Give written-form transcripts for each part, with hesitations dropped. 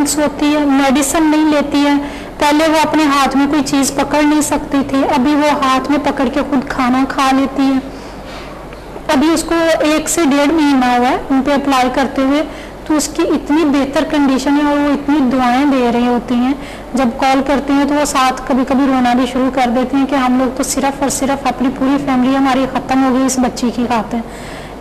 Balance होती है, medicine नहीं लेती है। पहले वो अपने हाथ में कोई चीज़ पकड़ नहीं सकती थी, अभी वो हाथ में पकड़ के खुद खाना खा लेती है। अभी उसको 1 से 1.5 महीना हुआ है उन पे अप्लाई करते हुए, तो उसकी इतनी बेहतर कंडीशन है और वो इतनी दुआएं दे रही होती हैं। जब कॉल करती हैं तो वो साथ कभी कभी रोना भी शुरू कर देती हैं कि हम लोग तो सिर्फ और सिर्फ अपनी पूरी फैमिली हमारी ख़त्म हो गई इस बच्ची की खातिर,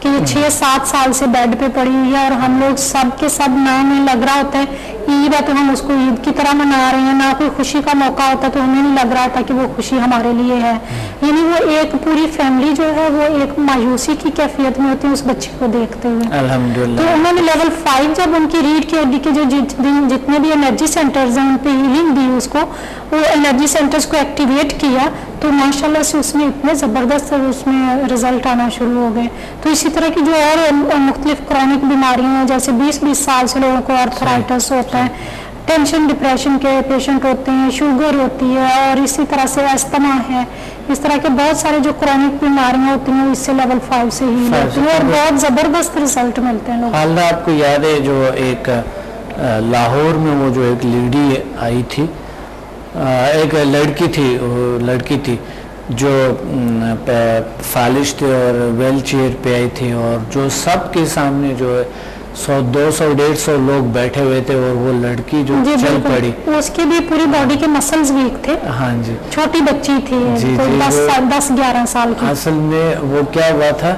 कि ये 6-7 साल से बेड पे पड़ी हुई है और हम लोग सब के सब ना में लग रहा होता है ईद है तो हम उसको ईद की तरह मना रहे हैं, ना कोई खुशी का मौका होता तो हमें नहीं लग रहा था कि वो खुशी हमारे लिए है। यानी वो एक पूरी फैमिली जो है वो एक मायूसी की कैफियत में होती है उस बच्चे को देखते हुए। अल्हम्दुलिल्लाह। तो उन्होंने लेवल 5 जब उनकी रीढ़ की हड्डी के जो जितने भी एनर्जी सेंटर्स हैं उन पे हीलिंग दी उसको, वो एनर्जी सेंटर्स को एक्टिवेट किया, तो माशाल्लाह से उसमें इतने ज़बरदस्त उसमें रिजल्ट आना शुरू हो गए। तो इसी तरह की जो और मुख्तलिफ क्रॉनिक बीमारियां हैं, जैसे 20-20 साल से लोगों को आर्थराइटिस होता है, टेंशन डिप्रेशन के पेशेंट होते हैं, शुगर होती है और इसी तरह से अस्थमा है, इस तरह के बहुत सारे जो क्रॉनिक बीमारियां होती हैं इससे लेवल 5 से ही होती हैं और बहुत ज़बरदस्त रिजल्ट मिलते हैं लोगों को। आपको याद है जो एक लाहौर में वो जो एक लेडी आई थी, एक लड़की थी जो फालिश थे और व्हील चेयर पे आई थी और जो सबके सामने जो 100-200-150 लोग बैठे हुए थे और वो लड़की जो चल पड़ी, उसकी भी पूरी बॉडी के मसल्स वीक थे। हाँ जी, छोटी बच्ची थी, तो 10-11 साल की। असल में वो क्या हुआ था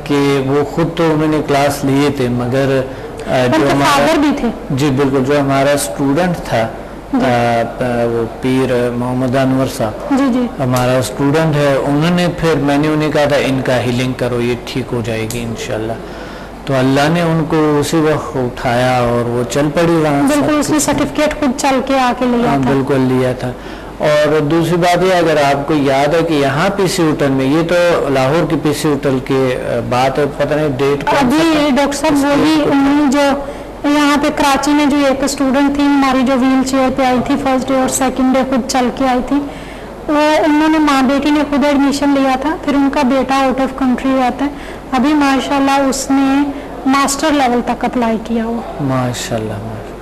कि वो खुद तो उन्होंने क्लास लिए थे, मगर जो हमारा भी थे, जी बिल्कुल, जो हमारा स्टूडेंट था वो पीर मोहम्मद अनवर साहब, जी जी हमारा स्टूडेंट है, उन्होंने फिर मैंने उन्हें कहा था इनका हीलिंग करो, ये ठीक हो जाएगी इंशाल्लाह। तो अल्लाह ने उनको उसी वक्त उठाया और वो चल पड़ी वहाँ। बिल्कुल, उसने सर्टिफिकेट खुद चल के आके लिया था। बिल्कुल लिया था। और दूसरी बात ये, अगर आपको याद है कि यहाँ पीसी होटल में, ये तो लाहौर की पीसी होटल की बात है, पता नहीं डेट अभी डॉक्टर साहब वही जो यहाँ पे कराची में जो एक स्टूडेंट थी हमारी जो व्हील चेयर पे आई थी, फर्स्ट डे और सेकंड डे खुद चल के आई थी, वो उन्होंने माँ बेटी ने खुद एडमिशन लिया था, फिर उनका बेटा आउट ऑफ कंट्री रहता है, अभी माशाल्लाह उसने मास्टर लेवल तक अप्लाई किया हुआ। माशाल्लाह,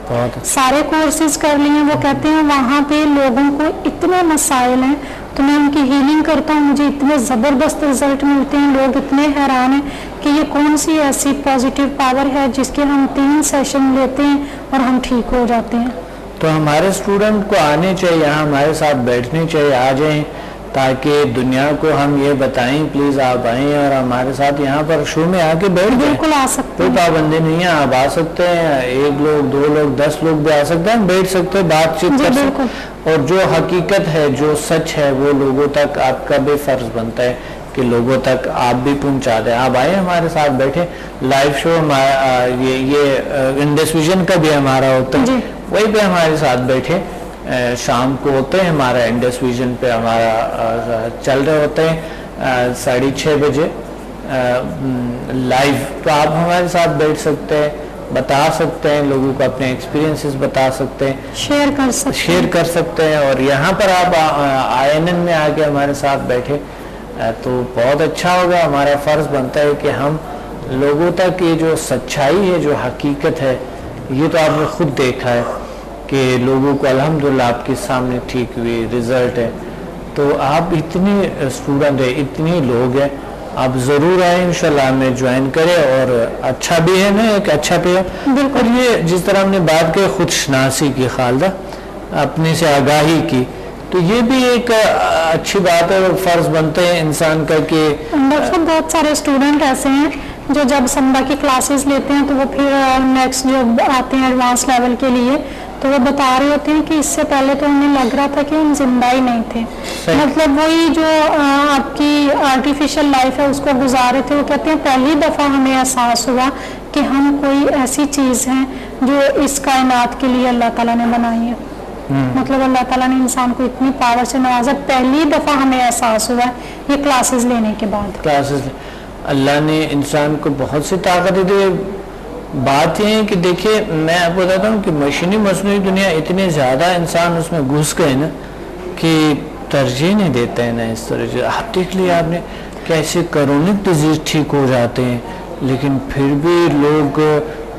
बहुत सारे कोर्सेज कर लिए। वो कहते हैं वहाँ पे लोगों को इतने मसाइल हैं, तो मैं उनकी हीलिंग करता हूँ, मुझे इतने ज़बरदस्त रिजल्ट मिलते हैं, लोग इतने हैरान हैं कि ये कौन सी ऐसी पॉजिटिव पावर है जिसके हम 3 सेशन लेते हैं और हम ठीक हो जाते हैं। तो हमारे स्टूडेंट को आने चाहिए, यहाँ हमारे साथ बैठने चाहिए, आ जाएं, ताकि दुनिया को हम ये बताएं प्लीज़ आप आएँ और हमारे साथ यहाँ पर शो में आके बैठ जाएं। बिल्कुल आ सकते हैं, कोई पाबंदी नहीं है, आप आ सकते हैं, 1 लोग 2 लोग 10 लोग भी आ सकते हैं, बैठ सकते हैं, बातचीत कर सकते हैं, और जो हकीकत है जो सच है वो लोगों तक आपका भी फ़र्ज बनता है कि लोगों तक आप भी पहुँचा दें। आप आए हमारे साथ बैठे, लाइव शो ये इंडस विजन का भी हमारा होता है, वही पे हमारे साथ बैठे, शाम को होते हैं हमारा इंडस विजन पे हमारा चल रहे होते हैं 6:30 बजे लाइव। तो आप हमारे साथ बैठ सकते हैं, बता सकते हैं, लोगों को अपने एक्सपीरियंसेस बता सकते हैं, शेयर कर सकते हैं, और यहाँ पर आप INN में आके हमारे साथ बैठे तो बहुत अच्छा होगा। हमारा फ़र्ज़ बनता है कि हम लोगों तक ये जो सच्चाई है, जो हकीकत है, ये तो आपने खुद देखा है कि लोगों को अल्हम्दुलिल्लाह आपके सामने ठीक हुई रिज़ल्ट है। तो आप इतने स्टूडेंट हैं, इतने लोग हैं, आप ज़रूर आए, इंशाल्लाह में ज्वाइन करें, और अच्छा भी है ना, एक अच्छा पे है। और ये जिस तरह हमने बात की खुद शनासी की, खालदा अपने से आगाही की, तो ये भी एक अच्छी बात है और फ़र्ज़ बनते हैं इंसान का कि बहुत सारे स्टूडेंट ऐसे हैं जो जब संडा की क्लासेस लेते हैं तो वो फिर नेक्स्ट जो आते हैं एडवांस लेवल के लिए, तो वो बता रहे होते हैं कि इससे पहले तो उन्हें लग रहा था कि हम जिंदा ही नहीं थे, मतलब वही जो आपकी आर्टिफिशियल लाइफ है उसको गुजार रहे थे। वो कहते हैं पहली दफ़ा हमें एहसास हुआ कि हम कोई ऐसी चीज़ हैं जो इस कायनात के लिए अल्लाह ताला ने बनाई है, मतलब अल्लाह ताला ने इंसान को इतनी पावर से नवाजा, पहली दफ़ा हमें एहसास हुआ है ये क्लासेस लेने के बाद। अल्लाह ने इंसान को बहुत सी ताकत दी। बात यह है कि देखिए, मैं आपको बताता हूँ कि मशीनी मसनूई दुनिया इतने ज़्यादा इंसान उसमें घुस गए ना कि तरजीह नहीं देते हैं ना इस तरह से। आप देख लिया आपने कैसे क्रोनिक डिजीज ठीक हो जाते हैं, लेकिन फिर भी लोग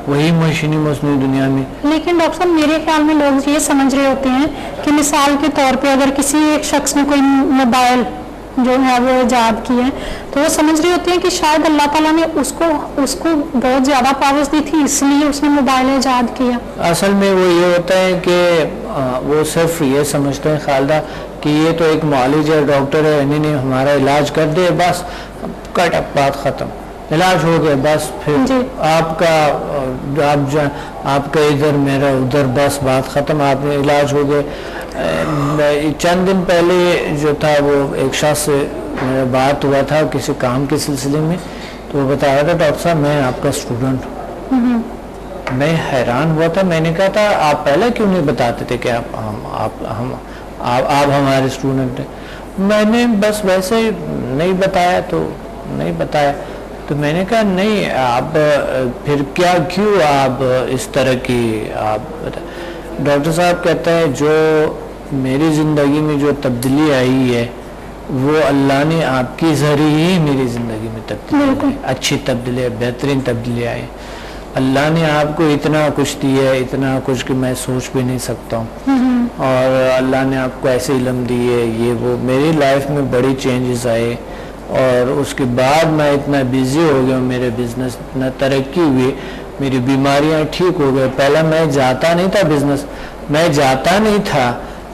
वही मशीनी मसनूई दुनिया में। लेकिन डॉक्टर साहब मेरे ख्याल में लोग ये समझ रहे होते हैं कि मिसाल के तौर पे अगर किसी एक शख्स ने कोई मोबाइल जो है वो ईजाद की है तो वो समझ रहे होते हैं कि शायद अल्लाह ताला ने उसको बहुत ज़्यादा पावर्स दी थी इसलिए उसने मोबाइल ईजाद किया। असल में वो ये होता है कि वो सिर्फ ये समझते हैं खालदा कि ये तो एक मौलिज है, डॉक्टर है, इन्होंने हमारा इलाज कर दिया, बस कट अप बात ख़त्म, इलाज हो गया बस, फिर आपका इधर मेरा उधर, बस बात ख़त्म, आपने इलाज हो गए। चंद दिन पहले जो था वो एक शख्स से मेरा बात हुआ था किसी काम के सिलसिले में, तो वो बता रहा था डॉक्टर साहब मैं आपका स्टूडेंट हूँ। मैं हैरान हुआ था, मैंने कहा था आप पहले क्यों नहीं बताते थे कि आप हमारे स्टूडेंट हैं। मैंने बस वैसे ही नहीं बताया तो नहीं बताया, तो मैंने कहा नहीं आप फिर क्या क्यों आप इस तरह की आप। डॉक्टर साहब कहता है जो मेरी ज़िंदगी में जो तब्दीली आई है वो अल्लाह ने आपकी ज़रिए ही मेरी ज़िंदगी में तब्दीली आई, अच्छी तब्दीली है, बेहतरीन तब्दीली आई। अल्लाह ने आपको इतना कुछ दिया है, इतना कुछ कि मैं सोच भी नहीं सकता हूँ, और अल्लाह ने आपको ऐसे इल्म दी है, ये वो। मेरी लाइफ में बड़ी चेंजेस आए और उसके बाद मैं इतना बिजी हो गया, मेरे बिजनेस इतना तरक्की हुई, मेरी बीमारियां ठीक हो गई। पहले मैं जाता नहीं था बिजनेस, मैं जाता नहीं था,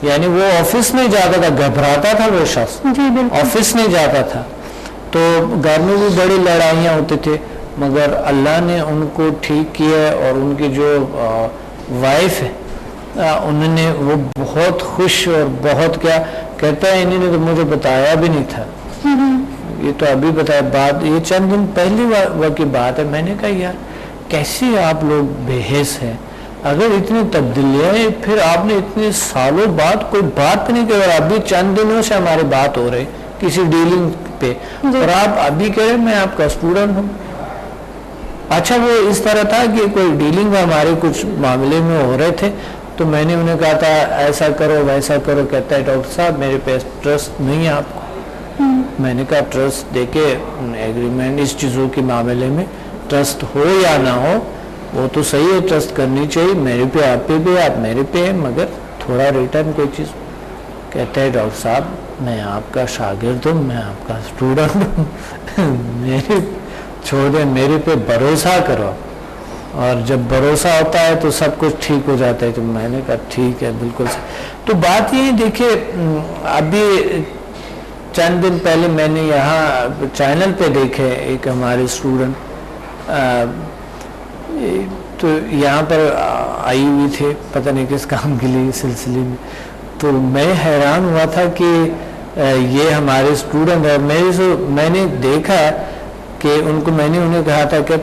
यानी वो ऑफिस नहीं जाता था, घबराता था वो शख्स, ऑफिस नहीं जाता था, तो घर में भी बड़ी लड़ाइयाँ होती थी, मगर अल्लाह ने उनको ठीक किया और उनकी जो वाइफ है उन्होंने वो बहुत खुश और बहुत क्या कहता है, इन्होंने तो मुझे बताया भी नहीं था, ये तो अभी बताया, बात ये चंद दिन पहली की बात है। मैंने कहा यार कैसे आप लोग बेहस हैं, अगर इतनी तब्दीलियाँ हैं फिर आपने इतने सालों बाद कोई बात नहीं कर, अभी चंद दिनों से हमारी बात हो रही किसी डीलिंग पे, और आप अभी कह रहे मैं आपका स्टूडेंट हूँ। अच्छा वो इस तरह था कि कोई डीलिंग हमारे कुछ मामले में हो रहे थे, तो मैंने उन्हें कहा था ऐसा करो वैसा करो, कहता है डॉक्टर साहब मेरे पे ट्रस्ट नहीं है आपको। मैंने कहा ट्रस्ट देके एग्रीमेंट इस चीज़ों के मामले में ट्रस्ट हो या ना हो वो तो सही है, ट्रस्ट करनी चाहिए, मेरे पे आप पे भी, आप मेरे पे है, मगर थोड़ा रिटर्न कोई चीज़। कहते हैं डॉक्टर साहब मैं आपका शागिर्द हूँ, मैं आपका स्टूडेंट हूँ मेरे छोड़ दें, मेरे पे भरोसा करो, और जब भरोसा होता है तो सब कुछ ठीक हो जाता है। तो मैंने कहा ठीक है बिल्कुल सही। तो बात ये देखिए, अभी चंद दिन पहले मैंने यहाँ चैनल पे देखे एक हमारे स्टूडेंट तो यहाँ पर आई हुई थे, पता नहीं किस काम के लिए सिलसिले में, तो मैं हैरान हुआ था कि ये हमारे स्टूडेंट है। मैंने देखा कि उनको, मैंने उन्हें कहा था कि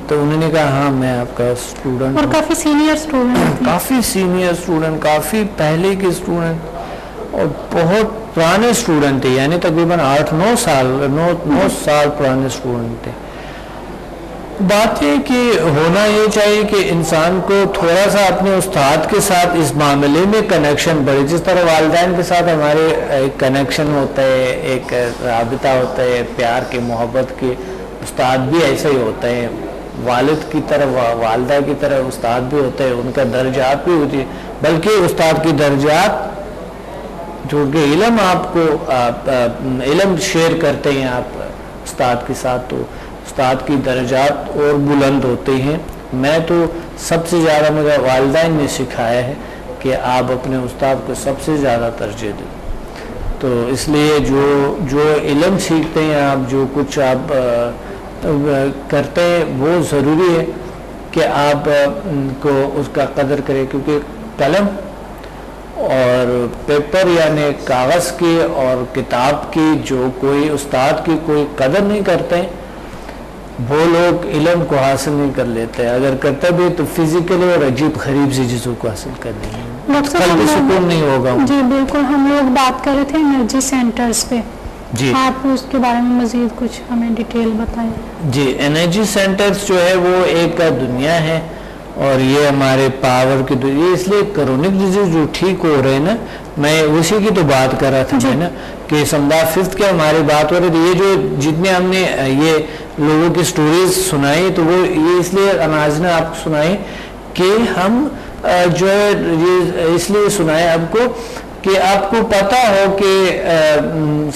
तो उन्होंने कहा हाँ मैं आपका स्टूडेंट और काफ़ी सीनियर स्टूडेंट, काफ़ी सीनियर स्टूडेंट, काफ़ी पहले के स्टूडेंट और बहुत पुराने स्टूडेंट थे, यानी तकरीबन 8-9 साल पुराने स्टूडेंट थे। बात है कि होना ये चाहिए कि इंसान को थोड़ा सा अपने उस्ताद के साथ इस मामले में कनेक्शन बढ़े, जिस तरह वालिदैन के साथ हमारे एक कनेक्शन होता है, एक राबिता होता है प्यार के मोहब्बत के, उस्ताद भी ऐसा ही होता है, वालिद की तरह वालिदा की तरह उस्ताद भी होते हैं, उनका दर्जात भी होती है, बल्कि उस्ताद की दर्जात जो कि इल्म आपको इल्म शेयर करते हैं आप उस्ताद के साथ, तो उस्ताद की दर्जात और बुलंद होते हैं। मैं तो सबसे ज़्यादा मेरा वालिदैन ने सिखाया है कि आप अपने उस्ताद को सबसे ज़्यादा तरजीह दें, तो इसलिए जो इल्म सीखते हैं आप, जो कुछ आप करते हैं वो ज़रूरी है कि आप को उसका कदर करें, क्योंकि कलम और पेपर यानी कागज़ की और किताब की जो कोई उस्ताद की कोई कदर नहीं करते हैं वो लोग इल्म को हासिल नहीं कर लेते, अगर करते भी तो फिजिकली और अजीब गरीब सी चीज़ों को हासिल कर लेंगे, कल सुकून नहीं होगा। जी बिल्कुल, हम लोग बात कर रहे थे एनर्जी सेंटर्स पे जी, आप उसके बारे में मजीद कुछ हमें डिटेल बताएं। जी, एनर्जी सेंटर्स जो है वो एक दुनिया है और ये हमारे पावर की दुनिया, इसलिए क्रोनिक डिजीज जो ठीक हो रहे हैं ना, मैं उसी की तो बात कर रहा था मैं ना, कि समझा 5th के हमारी बात हो रही थी, ये जो जितने हमने ये लोगों की स्टोरीज सुनाई, तो वो ये इसलिए अनाज ने आपको सुनाई कि हम जो है ये इसलिए सुनाए आपको कि आपको पता हो कि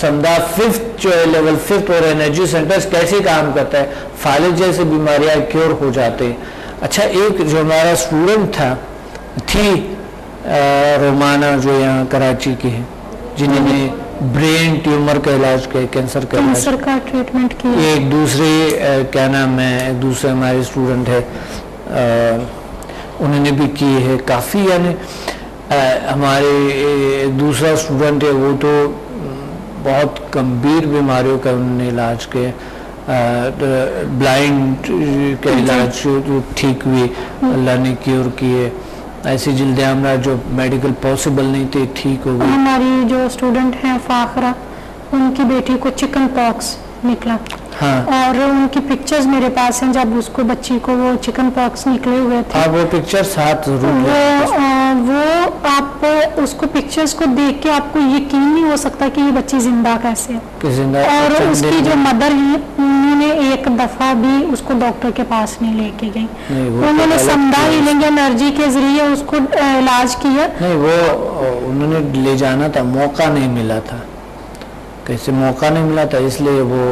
समझा 5th जो है लेवल 5th और एनर्जी सेंटर्स कैसे काम करता है, फालिज जैसे बीमारियां क्योर हो जाते हैं। अच्छा, एक जो हमारा स्टूडेंट थी रोमाना जो यहाँ कराची की है, जिन्होंने ब्रेन ट्यूमर का इलाज किया, कैंसर का ट्रीटमेंट किया। एक दूसरे क्या नाम है, एक दूसरे हमारे स्टूडेंट है उन्होंने भी की है काफ़ी, यानी हमारे दूसरा स्टूडेंट है वो तो बहुत गंभीर बीमारियों का उन्होंने इलाज किया, ब्लाइंड का इलाज जो ठीक हुई, अल्लाह ने क्योर किए। ऐसी जल्दी हमारा जो मेडिकल पॉसिबल नहीं थे ठीक हो गई। हमारी जो स्टूडेंट हैं फाखरा, उनकी बेटी को चिकन पॉक्स निकला। हाँ। और उनकी पिक्चर्स मेरे पास हैं, जब उसको बच्ची को वो चिकन पॉक्स निकले हुए थे। हाँ, वो पिक्चर्स साथ जरूर वो आप उसको पिक्चर्स को देख के आपको यकीन नहीं हो सकता कि ये बच्ची जिंदा कैसे है। और उसकी जो मदर है उन्होंने एक दफा भी उसको डॉक्टर के पास नहीं लेके गई, उन्होंने समदा हीलिंग एनर्जी के जरिए उसको इलाज किया। नहीं, वो उन्होंने ले जाना था, मौका नहीं मिला था, कैसे मौका नहीं मिला था, इसलिए वो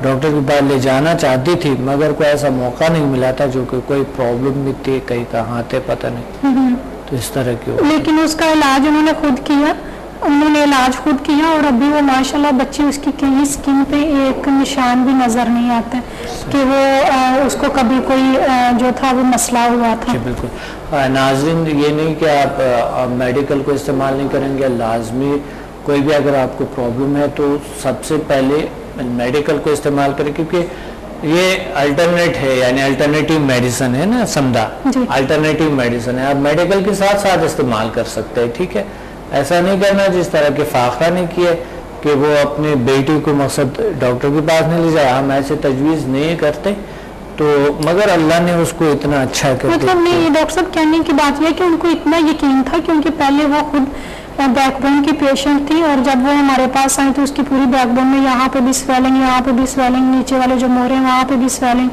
डॉक्टर के पास ले जाना चाहती थी मगर कोई ऐसा मौका नहीं मिला था, जो कि कोई प्रॉब्लम भी थी, कहीं कहाँ थे पता नहीं, तो इस तरह की। लेकिन उसका इलाज उन्होंने खुद किया, उन्होंने इलाज खुद किया और अभी वो माशाल्लाह बच्ची, उसकी कहीं स्किन पे एक निशान भी नजर नहीं आता कि वो उसको कभी कोई जो था वो मसला हुआ था। बिल्कुल। नाज़रीन, ये नहीं कि आप मेडिकल को इस्तेमाल नहीं करेंगे, लाजमी कोई भी अगर आपको प्रॉब्लम है तो सबसे पहले मेडिकल को इस्तेमाल करें, क्योंकि ये अल्टरनेट है, यानी अल्टरनेटिव मेडिसिन है ना, समझा, अल्टरनेटिव मेडिसिन है, आप मेडिकल के साथ साथ इस्तेमाल कर सकते हैं। ठीक है, ऐसा नहीं करना जिस तरह के फाखरा ने किया कि वो अपने बेटी को मकसद डॉक्टर के पास नहीं ले जाए। हम ऐसे तजवीज़ नहीं करते, तो मगर अल्लाह ने उसको इतना अच्छा कर दिया। मतलब नहीं, डॉक्टर साहब कहने की बात यह कि उनको इतना यकीन था, क्योंकि पहले वो खुद बैकबोन की पेशेंट थी और जब वो हमारे पास आई तो उसकी पूरी बैकबोन में यहाँ पे भी स्वेलिंग, यहाँ पे भी स्वेलिंग, नीचे वाले जो मोरे हैं वहाँ पे भी स्वेलिंग,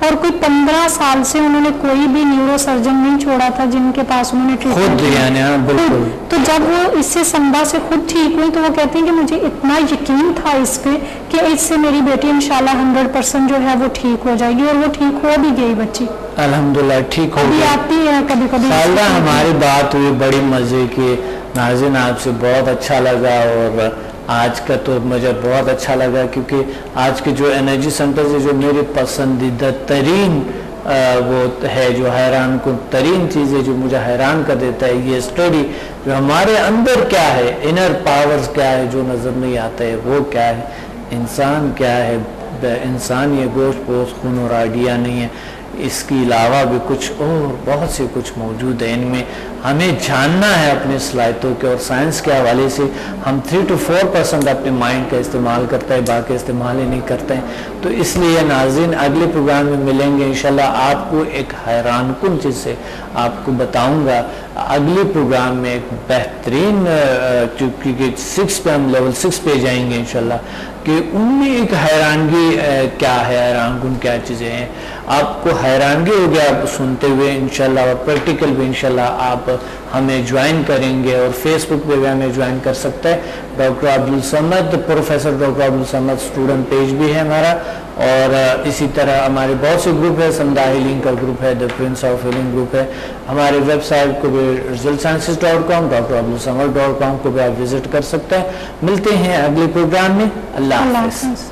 और कोई 15 साल से उन्होंने कोई भी न्यूरो सर्जन नहीं छोड़ा था जिनके पास उन्होंने ट्रीटमेंट किया। तो जब वो इससे संभा से खुद ठीक हुई तो वो कहती हैं कि मुझे इतना यकीन था इस पे कि इससे मेरी बेटी इंशाल्लाह 100% जो है वो ठीक हो जाएगी, और वो ठीक हो भी गई बच्ची, अल्हम्दुलिल्लाह ठीक हो गई। आती है कभी कभी हमारी बात हुई बड़ी मजे की। नाज़रीन, आपसे बहुत अच्छा लगा और आज का तो मुझे बहुत अच्छा लगा, क्योंकि आज के जो एनर्जी सेंटर से जो मेरी पसंदीदा तरीन वो है, जो हैरान कुन तरीन चीज़ें जो मुझे हैरान कर देता है, ये स्टडी जो हमारे अंदर क्या है, इनर पावर्स क्या है जो नज़र नहीं आता है, वो क्या है, इंसान क्या है, इंसान ये गोश्त पोस्ट खून और आइडिया नहीं है, इसके अलावा भी कुछ और बहुत से कुछ मौजूद है। इनमें हमें जानना है अपने सलाहियतों के, और साइंस के हवाले से हम 3 to 4% अपने माइंड का इस्तेमाल करते हैं, बाकी इस्तेमाल ही नहीं करते हैं। तो इसलिए नाज़रीन, अगले प्रोग्राम में मिलेंगे इंशाल्लाह। आपको एक हैरान कुन चीज़ से आपको बताऊंगा अगले प्रोग्राम में, एक बेहतरीन, क्योंकि 6 पे हम लेवल 6 पे जाएंगे इंशाल्लाह, कि उनमें एक हैरानगी क्या है, हैरान कुन क्या चीज़ें हैं, आपको हैरानगी हो गया आप सुनते हुए इंशाल्लाह, और प्रैक्टिकल भी इंशाल्लाह आप हमें ज्वाइन करेंगे, और फेसबुक पे भी हमें ज्वाइन कर सकते हैं। Doctor Abdul Samad, professor doctor Abdul Samad student page भी है हमारा, और इसी तरह हमारे बहुत से ग्रुप है, समदा हीलिंग का ग्रुप है, the Prince of healing group है, हमारे वेबसाइट को भी resultsciences.com, drabdulsamad.com को भी आप विजिट कर सकते हैं। मिलते हैं अगले प्रोग्राम में, अल्लाह हाफ़िज़।